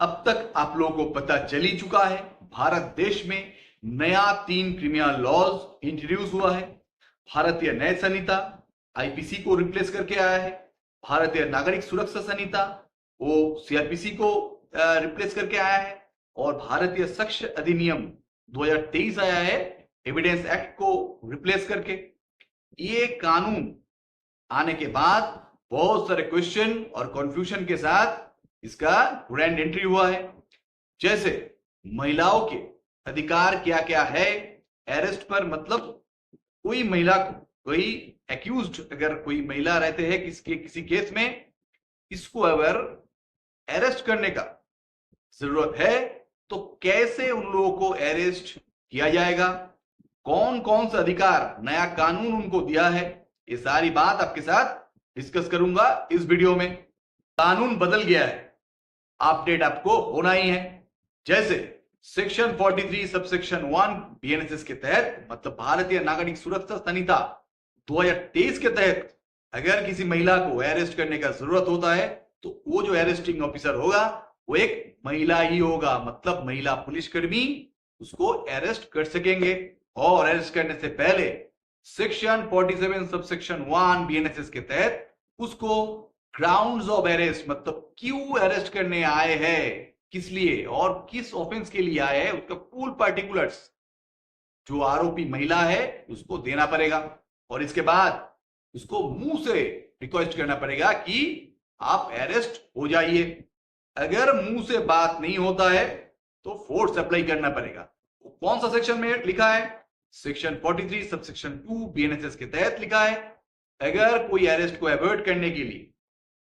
अब तक आप लोगों को पता चल ही चुका है, भारत देश में नया 3 क्रिमिनल लॉज इंट्रोड्यूस हुआ है। भारतीय न्याय संहिता आईपीसी को रिप्लेस करके आया है। भारतीय नागरिक सुरक्षा संहिता वो सीआरपीसी को रिप्लेस करके आया है। और भारतीय साक्ष्य अधिनियम 2023 आया है एविडेंस एक्ट को रिप्लेस करके। ये कानून आने के बाद बहुत सारे क्वेश्चन और कंफ्यूजन के साथ इसका ग्रैंड एंट्री हुआ है। जैसे महिलाओं के अधिकार क्या क्या है अरेस्ट पर, मतलब कोई महिला को, कोई एक्यूज्ड अगर कोई महिला रहते हैं किसी केस में, इसको अगर अरेस्ट करने का जरूरत है तो कैसे उन लोगों को अरेस्ट किया जाएगा, कौन कौन सा अधिकार नया कानून उनको दिया है, ये सारी बात आपके साथ डिस्कस करूंगा इस वीडियो में। कानून बदल गया है, अपडेट आपको होना ही है। जैसे सेक्शन 43 सबसेक्शन 1 बीएनएसएस के तहत, मतलब भारतीय नागरिक सुरक्षा संहिता 2023 के तहत अगर किसी महिला को अरेस्ट करने का जरूरत होता है तो वो जो अरेस्टिंग ऑफिसर होगा वो एक महिला ही होगा, मतलब महिला पुलिसकर्मी उसको अरेस्ट कर सकेंगे। और अरेस्ट करने से पहले सेक्शन 47 सबसेक्शन 1 बीएनएसएस के तहत उसको ग्राउंड्स ऑफ अरेस्ट, मतलब क्यों अरेस्ट करने आए हैं, किस लिए और किस ऑफेंस के लिए आए हैं, उसका फुल पार्टिकुलर्स जो आरोपी महिला है उसको देना पड़ेगा। और इसके बाद उसको मुंह से रिक्वेस्ट करना पड़ेगा कि आप अरेस्ट हो जाइए। अगर मुंह से बात नहीं होता है तो फोर्स अप्लाई करना पड़ेगा। कौन सा सेक्शन में लिखा है? सेक्शन 43 सबसेक्शन 2 बीएनएसएस के तहत लिखा है, अगर कोई अरेस्ट को अवॉइड करने के लिए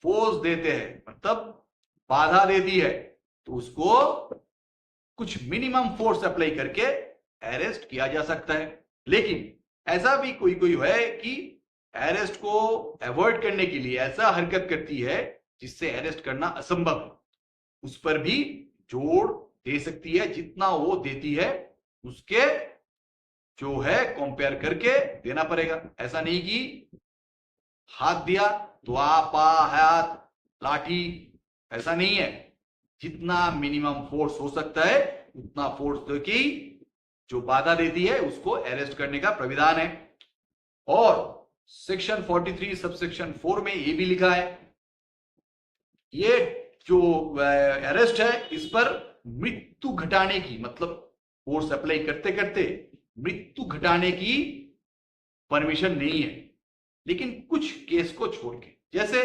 फोर्स देते हैं, मतलब बाधा देती है, तो उसको कुछ मिनिमम फोर्स अप्लाई करके अरेस्ट किया जा सकता है। लेकिन ऐसा भी कोई कोई है कि अरेस्ट को अवॉइड करने के लिए ऐसा हरकत करती है जिससे अरेस्ट करना असंभव है, उस पर भी जोर दे सकती है। जितना वो देती है उसके जो है कंपेयर करके देना पड़ेगा। ऐसा नहीं कि हाथ दिया तो पा हाथ लाठी, ऐसा नहीं है। जितना मिनिमम फोर्स हो सकता है उतना फोर्स की जो बाधा देती है उसको अरेस्ट करने का प्राविधान है। और सेक्शन 43 सबसेक्शन 4 में ये भी लिखा है, ये जो अरेस्ट है इस पर मृत्यु घटाने की, मतलब फोर्स अप्लाई करते करते मृत्यु घटाने की परमिशन नहीं है। लेकिन कुछ केस को छोड़ के, जैसे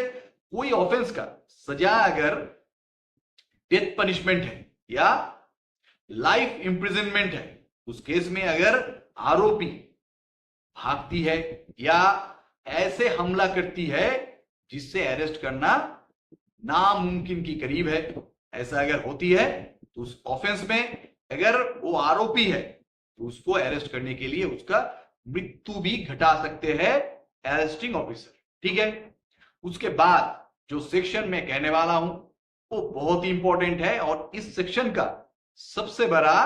कोई ऑफेंस का सजा अगर डेथ पनिशमेंट है या लाइफ इंप्रिजनमेंट है, उस केस में अगर आरोपी भागती है या ऐसे हमला करती है जिससे अरेस्ट करना नामुमकिन की करीब है, ऐसा अगर होती है तो उस ऑफेंस में अगर वो आरोपी है तो उसको अरेस्ट करने के लिए उसका मृत्यु भी घटा सकते हैं अरेस्टिंग ऑफिसर। ठीक है। उसके बाद जो सेक्शन में कहने वाला हूं वो बहुत ही इंपॉर्टेंट है और इस सेक्शन का सबसे बड़ा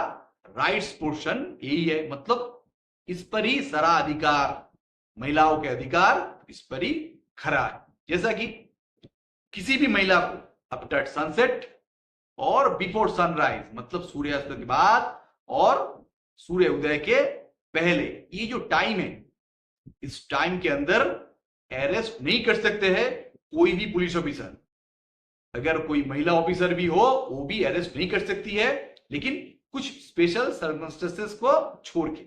राइट्स पोर्शन यही है, मतलब इस पर ही सारा अधिकार, महिलाओं के अधिकार इस पर ही खरा है। जैसा कि किसी भी महिला को आफ्टर सनसेट और बिफोर सनराइज, मतलब सूर्यास्त के बाद और सूर्य उदय के पहले, ये जो टाइम है इस टाइम के अंदर अरेस्ट नहीं कर सकते हैं कोई भी पुलिस ऑफिसर। अगर कोई महिला ऑफिसर भी हो वो भी अरेस्ट नहीं कर सकती है, लेकिन कुछ स्पेशल सर्कमस्टेंसेस को छोड़ के।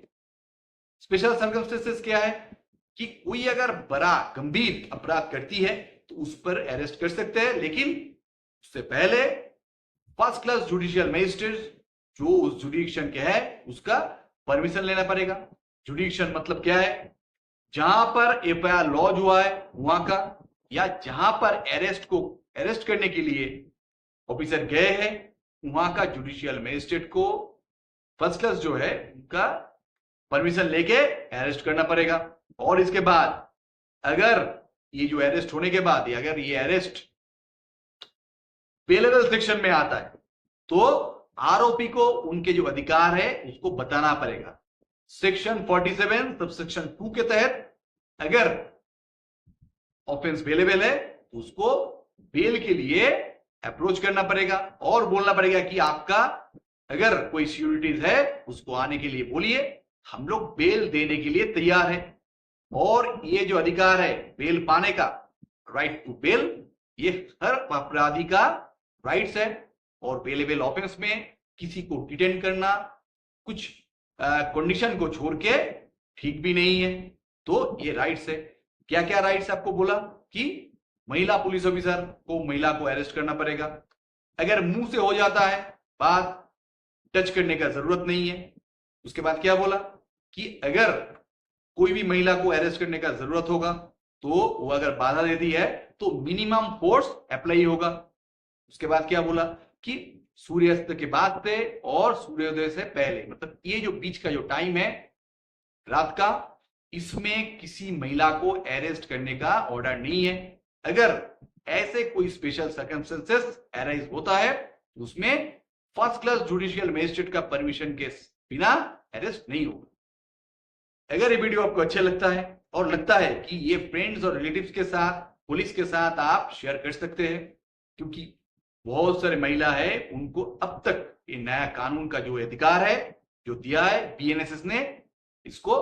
स्पेशल सर्कमस्टेंसेस क्या है कि कोई अगर बड़ा गंभीर अपराध करती है तो उस पर अरेस्ट कर सकते हैं, लेकिन उससे पहले फर्स्ट क्लास जुडिशियल मजिस्ट्रेट जो उस जुडिक्शन के है उसका परमिशन लेना पड़ेगा। जुडिक्शन मतलब क्या है? जहां पर एफआईआर लॉन्च हुआ है वहां का, या जहां पर अरेस्ट करने के लिए ऑफिसर गए हैं वहां का जुडिशियल मजिस्ट्रेट को फर्स्ट क्लास जो है उनका परमिशन लेके अरेस्ट करना पड़ेगा। और इसके बाद अगर ये जो अरेस्ट होने के बाद अगर ये अरेस्ट बेलेबल सेक्शन में आता है तो आरोपी को उनके जो अधिकार है उसको बताना पड़ेगा। सेक्शन 47 सबसेक्शन 2 के तहत अगर ऑफेंस बेलेबल है तो उसको बेल के लिए अप्रोच करना पड़ेगा और बोलना पड़ेगा कि आपका अगर कोई सिक्योरिटीज है उसको आने के लिए बोलिए, हम लोग बेल देने के लिए तैयार है। और ये जो अधिकार है बेल पाने का, राइट टू बेल, ये हर अपराधी का राइट्स है। और बेलेबल ऑफेंस में किसी को डिटेन करना कुछ कंडीशन को छोड़ के ठीक भी नहीं है। तो ये राइट्स है। क्या क्या राइट्स आपको बोला कि महिला पुलिस ऑफिसर को महिला को अरेस्ट करना पड़ेगा, अगर मुंह से हो जाता है बात, टच करने का जरूरत नहीं है। उसके बाद क्या बोला कि अगर कोई भी महिला को अरेस्ट करने का जरूरत होगा तो वो अगर बाधा देती है तो मिनिमम फोर्स अप्लाई होगा। उसके बाद क्या बोला कि सूर्यास्त के बाद से और सूर्योदय से पहले, मतलब ये जो बीच का जो टाइम है रात का, इसमें किसी महिला को अरेस्ट करने का ऑर्डर नहीं है। अगर ऐसे कोई स्पेशल सर्कमस्टेंसेस अराइज होता है तो उसमें फर्स्ट क्लास जुडिशियल मजिस्ट्रेट का परमिशन के बिना अरेस्ट नहीं होगा। अगर ये वीडियो आपको अच्छा लगता है और लगता है कि ये फ्रेंड्स और रिलेटिव्स के साथ, पुलिस के साथ आप शेयर कर सकते हैं, क्योंकि बहुत सारे महिला है उनको अब तक ये नया कानून का जो अधिकार है जो दिया है बीएनएसएस ने, इसको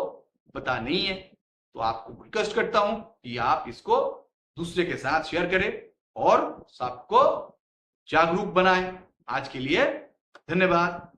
पता नहीं है। तो आपको रिक्वेस्ट करता हूं कि आप इसको दूसरे के साथ शेयर करें और सबको जागरूक बनाएं। आज के लिए धन्यवाद।